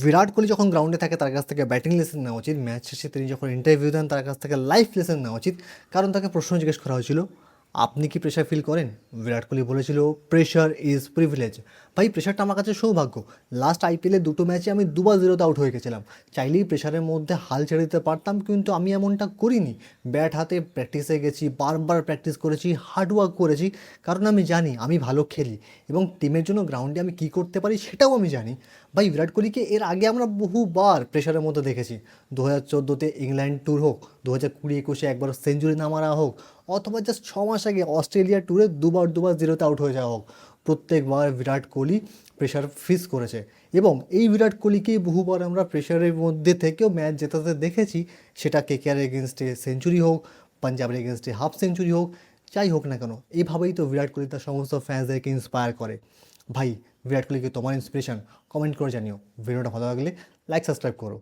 বিরাট কোহলি যখন গ্রাউন্ডে থাকে তার কাছ থেকে ব্যাটিং লেসন নেওয়া উচিত, ম্যাচ শেষে তিনি যখন ইন্টারভিউ দেন তার কাছ থেকে লাইফ লেসন নেওয়া উচিত। কারণ তাকে প্রশ্ন জিজ্ঞেস করা হয়েছিল, আপনি কি প্রেশার ফিল করেন? বিরাট কোহলি বলেছিল, প্রেশার ইজ প্রিভিলেজ। ভাই, প্রেশারটা আমার কাছে সৌভাগ্য। লাস্ট আইপিএলে দুটো ম্যাচে আমি 2-0 আউট হয়ে গেছিলাম। চাইলেই প্রেশারের মধ্যে হাল ছেড়ে দিতে পারতাম, কিন্তু আমি এমনটা করিনি। ব্যাট হাতে প্র্যাকটিসে গেছি, বারবার প্র্যাকটিস করেছি, হার্ডওয়ার্ক করেছি, কারণ আমি জানি আমি ভালো খেলি এবং টিমের জন্য গ্রাউন্ডে আমি কী করতে পারি সেটাও আমি জানি। ভাই, বিরাট কোহলিকে এর আগে আমরা বহুবার প্রেশারের মধ্যে দেখেছি। 2014-তে ইংল্যান্ড ট্যুর হোক, 2020-21-এ একবার সেঞ্চুরি না মারা হোক, অথবা জাস্ট 6 মাস আগে অস্ট্রেলিয়া ট্যুরে দুবার 0-তে আউট হয়ে যাওয়া হোক, প্রত্যেকবার বিরাট কোহলি প্রেশার ফেস করেছে। এবং এই বিরাট কোহলিকেই বহুবার আমরা প্রেশারের মধ্যে থেকেও ম্যাচ জেতাতে দেখেছি। সেটা কেকেআর এগেনস্টে সেঞ্চুরি হোক, পাঞ্জাবের এগেনস্টে হাফ সেঞ্চুরি হোক, যাই হোক না কেন, এইভাবেই তো বিরাট কোহলি তার সমস্ত ফ্যান্সদেরকে ইন্সপায়ার করে। ভাই, বিরাট কোহলিকে তোমার ইন্সপিরেশন কমেন্ট করে জানিও। ভিডিওটা ভালো লাগলে লাইক সাবস্ক্রাইব করো।